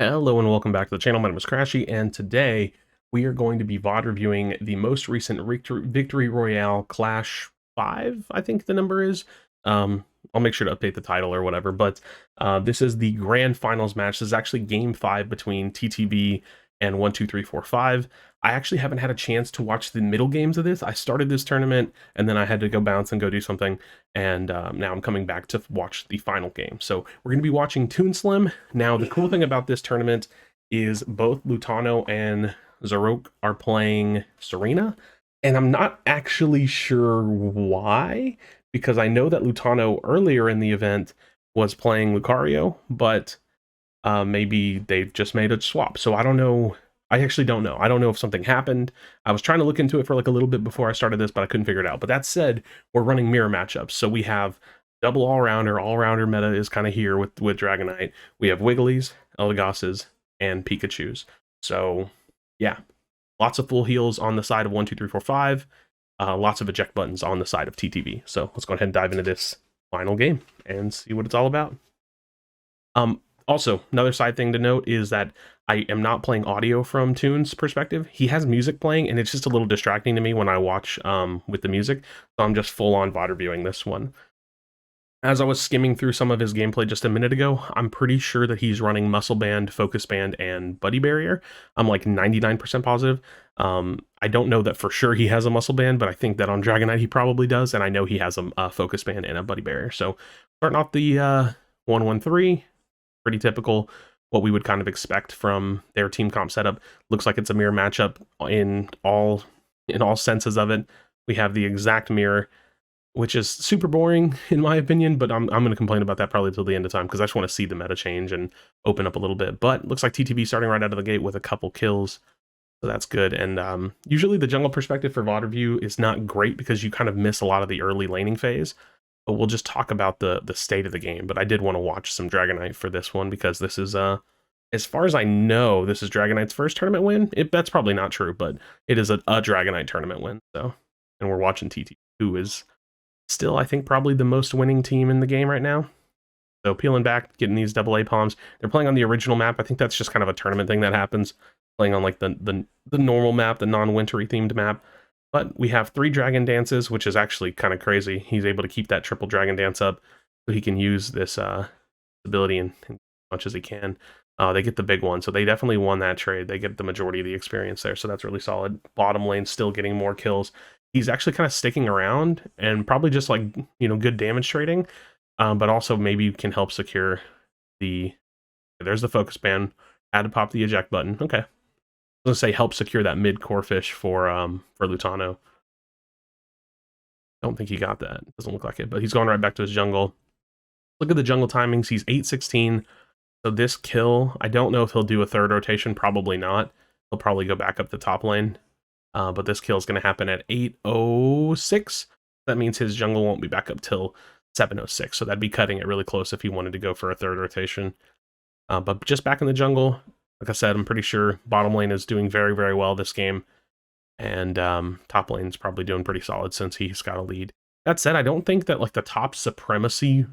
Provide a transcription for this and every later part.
Hello and welcome back to the channel. My name is Krashy, and today we are going to be VOD reviewing the most recent Victory Royale Clash 5, I think the number is. I'll make sure to update the title or whatever, but this is the grand finals match. This is actually game 5 between TTV and 12345. I actually haven't had a chance to watch the middle games of this. I started this tournament, and then I had to go bounce and go do something, and now I'm coming back to watch the final game. So we're going to be watching Toonslim. Now, the cool thing about this tournament is both Lutano and Zarok are playing Serena, and I'm not actually sure why, because I know that Lutano earlier in the event was playing Lucario, but maybe they just made a swap. So I don't know. I actually don't know. I don't know if something happened. I was trying to look into it for like a little bit before I started this, but I couldn't figure it out. But that said, we're running mirror matchups. So we have double all-rounder. All-rounder meta is kind of here with Dragonite. We have Wigglies, Elagosses, and Pikachus. So yeah, lots of full heals on the side of 1, 2, 3, 4, 5. Lots of eject buttons on the side of TTV. So let's go ahead and dive into this final game and see what it's all about. Also, another side thing to note is that I am not playing audio from Toon's perspective. He has music playing, and it's just a little distracting to me when I watch with the music, so I'm just full-on VOD reviewing this one. As I was skimming through some of his gameplay just a minute ago, I'm pretty sure that he's running Muscle Band, Focus Band, and Buddy Barrier. I'm like 99% positive. I don't know that for sure he has a Muscle Band, but I think that on Dragonite he probably does, and I know he has a Focus Band and a Buddy Barrier. So starting off the 1-1-3, pretty typical, what we would kind of expect from their team comp setup. Looks like it's a mirror matchup in all senses of it. We have the exact mirror, which is super boring in my opinion, but I'm going to complain about that probably till the end of time because I just want to see the meta change and open up a little bit. But looks like TTV starting right out of the gate with a couple kills, so that's good. And usually the jungle perspective for VOD review is not great because you kind of miss a lot of the early laning phase. But we'll just talk about the state of the game. But I did want to watch some Dragonite for this one because this is as far as I know, this is Dragonite's first tournament win. That's probably not true, but it is a Dragonite tournament win. So, and we're watching TT, who is still, I think, probably the most winning team in the game right now. So peeling back, getting these AA palms. They're playing on the original map. I think that's just kind of a tournament thing that happens. Playing on like the normal map, the non-wintry themed map. But we have 3 Dragon Dances, which is actually kind of crazy. He's able to keep that triple Dragon Dance up so he can use this ability in as much as he can. They get the big one, so they definitely won that trade. They get the majority of the experience there, so that's really solid. Bottom lane still getting more kills. He's actually kind of sticking around and probably just like, good damage trading, but also maybe can help secure the... There's the focus band. Had to pop the eject button. Okay. I was gonna say help secure that mid core fish for Lutano. Don't think he got that. Doesn't look like it, but he's going right back to his jungle. Look at the jungle timings. He's 816. So this kill, I don't know if he'll do a third rotation. Probably not. He'll probably go back up the top lane. But this kill is going to happen at 806. That means his jungle won't be back up till 706. So that'd be cutting it really close if he wanted to go for a third rotation. But just back in the jungle, like I said, I'm pretty sure bottom lane is doing very, very well this game. And top lane's probably doing pretty solid since he's got a lead. That said, I don't think that like the top supremacy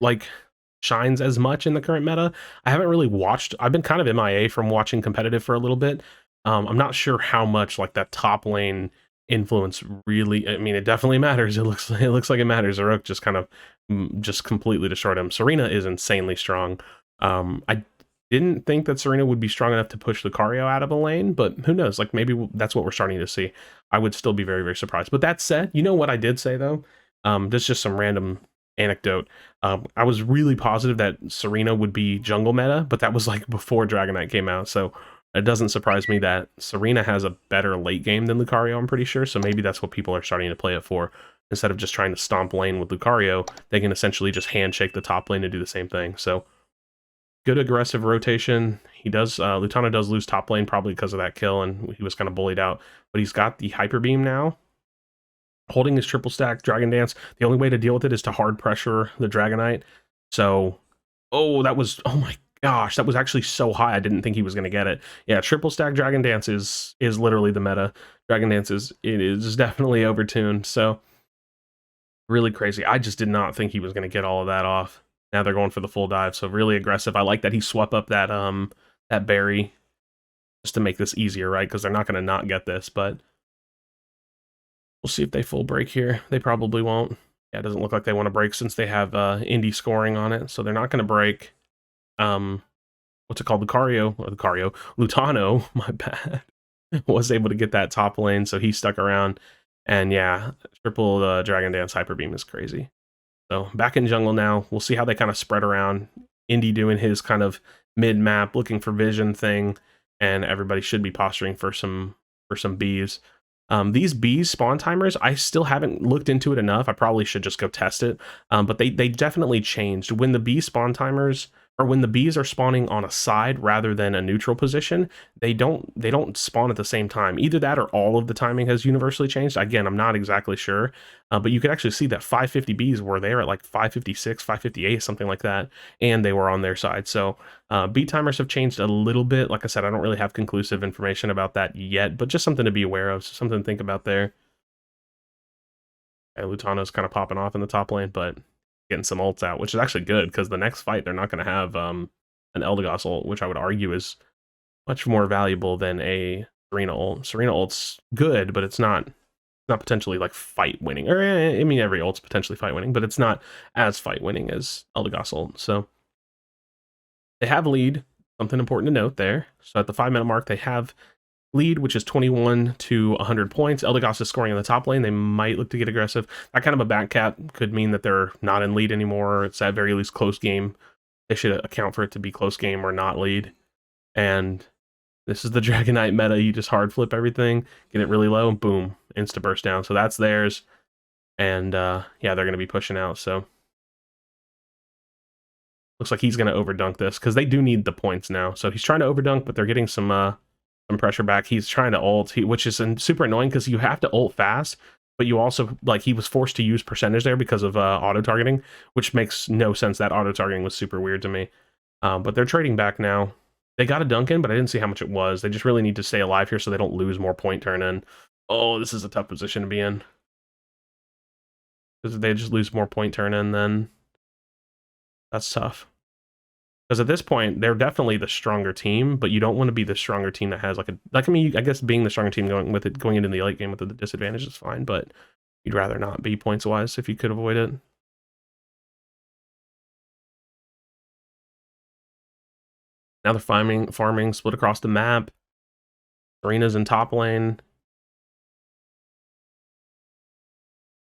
like shines as much in the current meta. I haven't really watched. I've been kind of MIA from watching competitive for a little bit. I'm not sure how much like that top lane influence really. I mean, it definitely matters. It looks like it matters. Zarok just kind of just completely destroyed him. Serena is insanely strong. I didn't think that Serena would be strong enough to push Lucario out of a lane, but who knows? Like maybe that's what we're starting to see. I would still be very, very surprised. But that said, you know what I did say though? This is just some random anecdote. I was really positive that Serena would be jungle meta, but that was like before Dragonite came out. So it doesn't surprise me that Serena has a better late game than Lucario, I'm pretty sure. So maybe that's what people are starting to play it for. Instead of just trying to stomp lane with Lucario, they can essentially just handshake the top lane to do the same thing. So good aggressive rotation. He does, Lutano does lose top lane probably because of that kill, and he was kind of bullied out. But he's got the Hyper Beam now. Holding his triple stack Dragon Dance. The only way to deal with it is to hard pressure the Dragonite. So, oh, that was, oh my gosh, that was actually so high. I didn't think he was going to get it. Yeah, triple stack Dragon Dance is literally the meta. Dragon Dance is definitely overtuned. So, really crazy. I just did not think he was going to get all of that off. Now they're going for the full dive, so really aggressive. I like that he swept up that that berry just to make this easier, right? Because they're not going to not get this, but we'll see if they full break here. They probably won't. Yeah, it doesn't look like they want to break since they have Indy scoring on it, so they're not going to break. What's it called? Lucario, Lutano, my bad, was able to get that top lane, so he stuck around. And yeah, triple Dragon Dance Hyper Beam is crazy. So back in jungle now. We'll see how they kind of spread around. Indy doing his kind of mid-map, looking for vision thing, and everybody should be posturing for some bees. These bees spawn timers, I still haven't looked into it enough. I probably should just go test it. But they definitely changed. When the bee spawn timers, or when the bees are spawning on a side rather than a neutral position, they don't spawn at the same time. Either that or all of the timing has universally changed. Again, I'm not exactly sure. But you could actually see that 550 bees were there at like 556, 558, something like that, and they were on their side. So bee timers have changed a little bit. Like I said, I don't really have conclusive information about that yet, but just something to be aware of, something to think about there. And Lutano's kind of popping off in the top lane, but getting some ults out, which is actually good because the next fight they're not going to have an Eldegoss ult, which I would argue is much more valuable than a Serena ult. Serena ult's good, but it's not potentially like fight winning. Or I mean, every ult's potentially fight winning, but it's not as fight winning as Eldegoss ult. So they have lead. Something important to note there. So at the 5-minute mark, they have lead, which is 21 to 100 points. Eldegoss is scoring in the top lane. They might look to get aggressive. That kind of a back cap could mean that they're not in lead anymore. It's at very least close game. They should account for it to be close game or not lead. And this is the Dragonite meta. You just hard flip everything, get it really low, and boom, insta burst down. So that's theirs. And yeah, they're going to be pushing out. So looks like he's going to overdunk this because they do need the points now. So he's trying to overdunk, but they're getting some pressure back. He's trying to ult, which is super annoying because you have to ult fast, but you also, like, he was forced to use percentage there because of auto targeting, which makes no sense. That auto targeting was super weird to me. But they're trading back now. They got a dunk in, but I didn't see how much it was. They just really need to stay alive here so they don't lose more point turn in. Oh, this is a tough position to be in. Because if they just lose more point turn in, then that's tough. Because at this point, they're definitely the stronger team, but you don't want to be the stronger team that has I mean, I guess being the stronger team going into the late game with the disadvantage is fine, but you'd rather not be points wise if you could avoid it. Now they're farming split across the map. Serena's in top lane.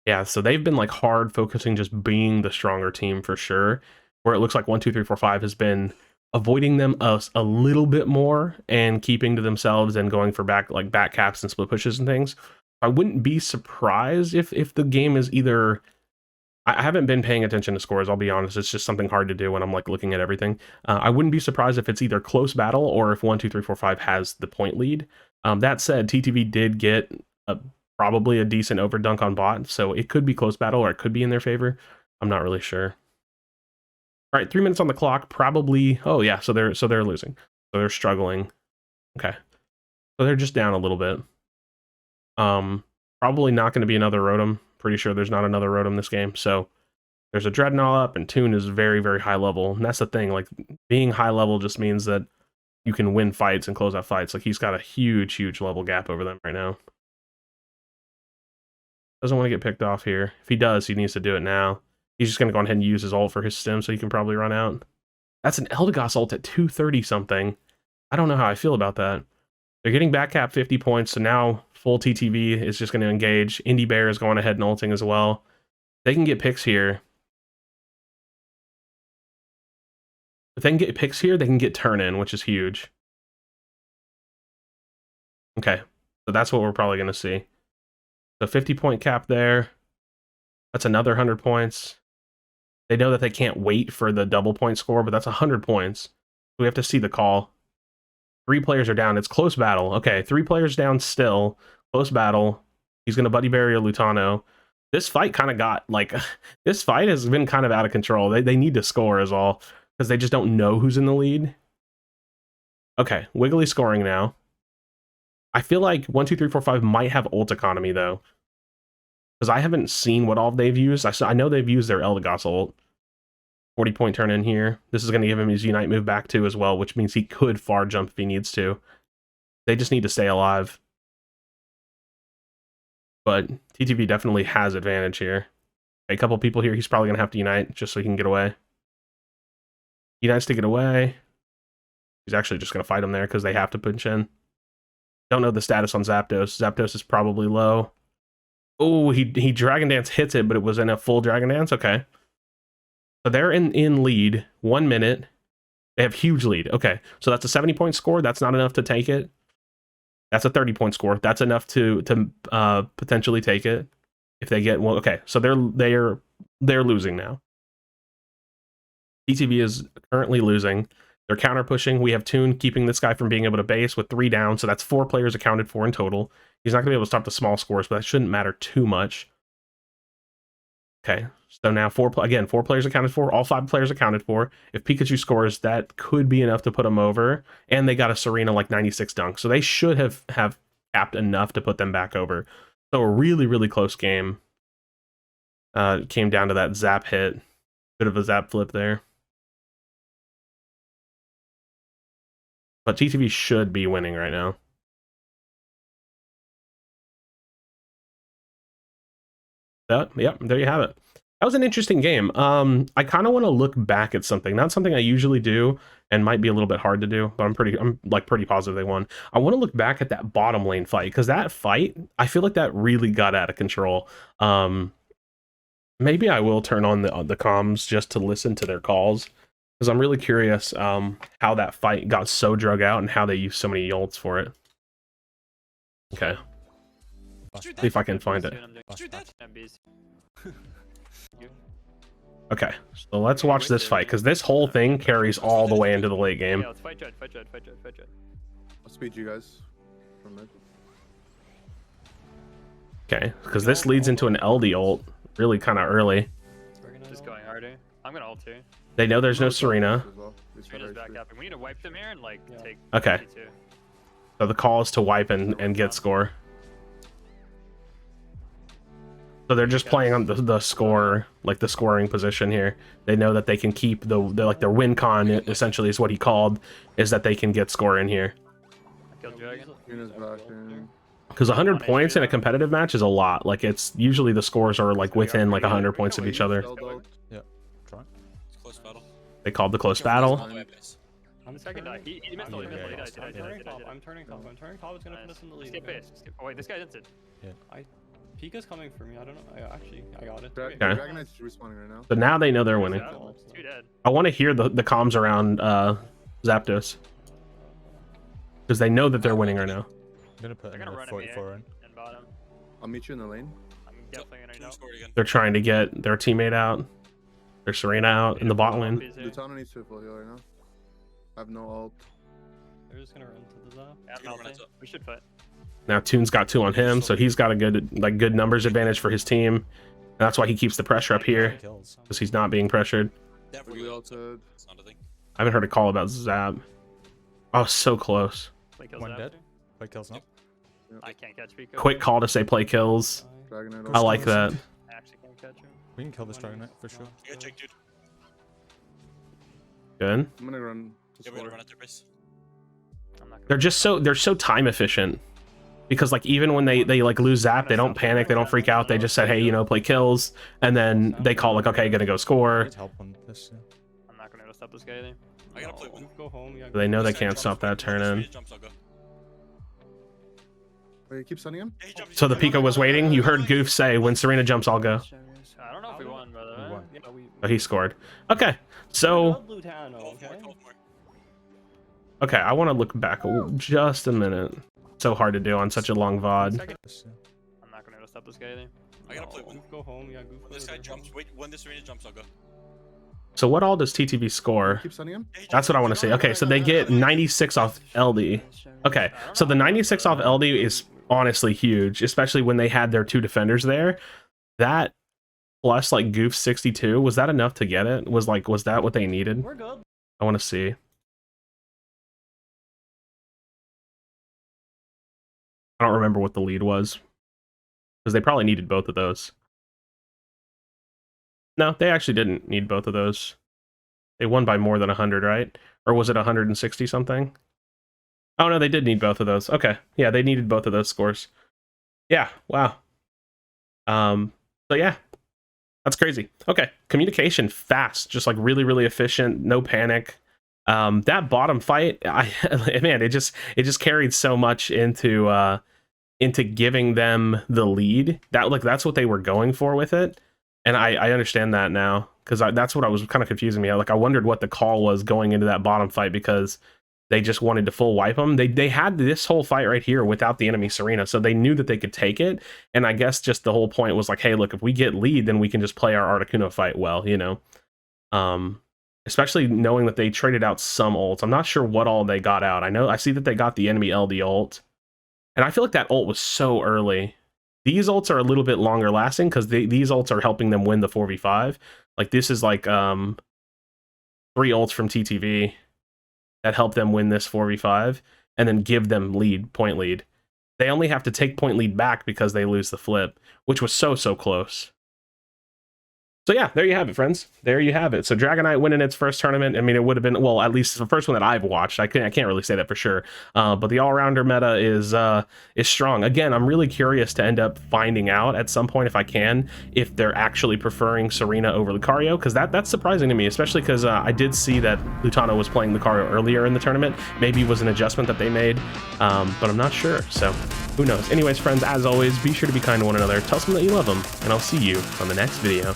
Yeah, so they've been like hard focusing just being the stronger team for sure. Where it looks like 1, 2, 3, 4, 5 has been avoiding them a little bit more and keeping to themselves and going for back caps and split pushes and things. I wouldn't be surprised if the game is either. I haven't been paying attention to scores, I'll be honest. It's just something hard to do when I'm like looking at everything. I wouldn't be surprised if it's either close battle or if 1, 2, 3, 4, 5 has the point lead. That said, TTV did get probably a decent overdunk on bot, so it could be close battle or it could be in their favor. I'm not really sure. All right, 3 minutes on the clock. Probably. Oh yeah, so they're losing. So they're struggling. Okay, so they're just down a little bit. Probably not going to be another Rotom. Pretty sure there's not another Rotom this game. So there's a Dreadnought up, and Toon is very, very high level. And that's the thing. Like, being high level just means that you can win fights and close out fights. Like, he's got a huge, huge level gap over them right now. Doesn't want to get picked off here. If he does, he needs to do it now. He's just going to go ahead and use his ult for his stem so he can probably run out. That's an Eldegoss ult at 230 something. I don't know how I feel about that. They're getting back cap 50 points, so now full TTV is just going to engage. Indy Bear is going ahead and ulting as well. They can get picks here. If they can get picks here, they can get turn in, which is huge. Okay, so that's what we're probably going to see. So 50-point cap there. That's another 100 points. They know that they can't wait for the double point score, but that's 100 points. We have to see the call. 3 players are down. It's close battle. Okay, 3 players down still. Close battle. He's going to Buddy Berry a Lutano. This fight kind of got, like, this fight has been kind of out of control. They need to score is all, because they just don't know who's in the lead. Okay, Wiggly scoring now. I feel like 1, 2, 3, 4, 5 might have ult economy, though. Because I haven't seen what all they've used. I know they've used their Eldegoss ult. 40-point turn in here. This is going to give him his Unite move back too as well, which means he could far jump if he needs to. They just need to stay alive. But TTV definitely has advantage here. A couple people here, he's probably going to have to Unite just so he can get away. Unites to get away. He's actually just going to fight him there because they have to punch in. Don't know the status on Zapdos. Zapdos is probably low. Oh, he Dragon Dance hits it, but it was in a full Dragon Dance. Okay. So they're in lead. 1 minute. They have huge lead. Okay. So that's a 70-point score. That's not enough to take it. That's a 30-point score. That's enough to potentially take it if they get one. Okay. So they're losing now. TTV is currently losing. They're counter pushing. We have Toon keeping this guy from being able to base with 3 down. So that's 4 players accounted for in total. He's not going to be able to stop the small scores, but that shouldn't matter too much. Okay, so now 4 players accounted for. All 5 players accounted for. If Pikachu scores, that could be enough to put him over. And they got a Serena like 96 dunk. So they should have capped enough to put them back over. So a really, really close game. It came down to that zap hit. Bit of a zap flip there. But TTV should be winning right now. Yep, there you have it. That was an interesting game. I kind of want to look back at something. Not something I usually do, and might be a little bit hard to do, but I'm pretty positive they won. I want to look back at that bottom lane fight, because that fight, I feel like that really got out of control. Maybe I will turn on the comms just to listen to their calls, because I'm really curious how that fight got so drug out and how they used so many ults for it. Okay. See if I can find it. Okay, so let's watch this fight, because this whole thing carries all the way into the late game. Yeah, let's fight Jett. I'll speed you guys from mid. Okay, because this leads into an LD ult really kind of early. Just going harder. I'm gonna ult too. They know there's no Serena. Serena's back up. We need to wipe them here and like take. Okay. So the call is to wipe and get score. So they're just playing on the score, like the scoring position here. They know that they can keep the their win con, essentially is what he called, is that they can get score in here. Because 100 points in a competitive match is a lot. Like, it's usually the scores are like within like 100 points of each other. Yeah, try. Close battle. They called the close battle. I'm the second die. He missed all. He died. I'm turning top. It's gonna put us in the lead. Skip base. Oh wait, this guy's instant. Yeah. Pika's coming for me. I don't know. I got it. Dragonite's respawning right now. So now they know they're winning. Two dead. I want to hear the comms around Zapdos, because they know that they're winning right now. I'm gonna put another 44 in. And bottom. I'll meet you in the lane. I'm definitely gonna know. They're trying to get their teammate out. Their Serena out in the bot lane. Lutano needs to full heal right now. I have no ult. They're just gonna run to the zap. We should fight. Now Toon's got 2 on him, so he's got a good numbers advantage for his team. And that's why he keeps the pressure up here, because he's not being pressured. I haven't heard a call about Zap. Oh, so close. One dead. Play kills now. I can't catch Pico. Quick call to say play kills. I like that. I actually can't catch him. We can kill this Dragonite for sure. Good. I'm gonna run. They're so time efficient. Because like even when they like lose Zap, they don't panic, they don't freak out. They just said, hey, you know, play kills, and then they call like, okay, gonna go score. I'm not gonna stop this guy either. I gotta play one. Go home. They know they can't stop that turn in. Wait, keep stunning him. So the Pico was waiting. You heard Goof say, when Serena jumps, I'll go. I don't know if we won, brother. Oh, he scored. Okay, so okay, I want to look back just a minute. So hard to do on such a long VOD. I'm not gonna stop this guy either. I gotta play one. Go home. Yeah, when this guy jumps, wait, when this arena jumps, I'll go. So what all does TTV score? Keep stunning him. That's what I want to see. Okay, so they get 96 off LD. Okay, so the 96 off LD is honestly huge, especially when they had their 2 defenders there. That plus like Goof 62, was that enough to get it? Was that what they needed? We're good. I want to see. I don't remember what the lead was, because they probably needed both of those. No, they actually didn't need both of those. They won by more than 100, right? Or was it 160 something? Oh no, they did need both of those. Okay, yeah, they needed both of those scores. Yeah, wow. So yeah, that's crazy. Okay, communication fast, just like really, really efficient, no panic. That bottom fight, man, it just carried so much into giving them the lead. That's what they were going for with it, and I understand that now, because that's what I was kind of confusing me. Like, I wondered what the call was going into that bottom fight, because they just wanted to full wipe them. They had this whole fight right here without the enemy Serena, so they knew that they could take it. And I guess just the whole point was like, hey, look, if we get lead, then we can just play our Articuno fight well, you know. Especially knowing that they traded out some ults. I'm not sure what all they got out. I see that they got the enemy LD ult, and I feel like that ult was so early. These ults are a little bit longer lasting, because these ults are helping them win the 4v5. Like, this is like 3 ults from TTV that help them win this 4v5 and then give them point lead. They only have to take point lead back because they lose the flip, which was so close. So yeah, there you have it, friends. There you have it. So Dragonite winning its first tournament. I mean, it would have been, well, at least the first one that I've watched. I can't really say that for sure. But the all-rounder meta is strong. Again, I'm really curious to end up finding out at some point, if I can, if they're actually preferring Serena over Lucario, because that's surprising to me, especially because I did see that Lutano was playing Lucario earlier in the tournament. Maybe it was an adjustment that they made, but I'm not sure. So who knows? Anyways, friends, as always, be sure to be kind to one another. Tell someone that you love them, and I'll see you on the next video.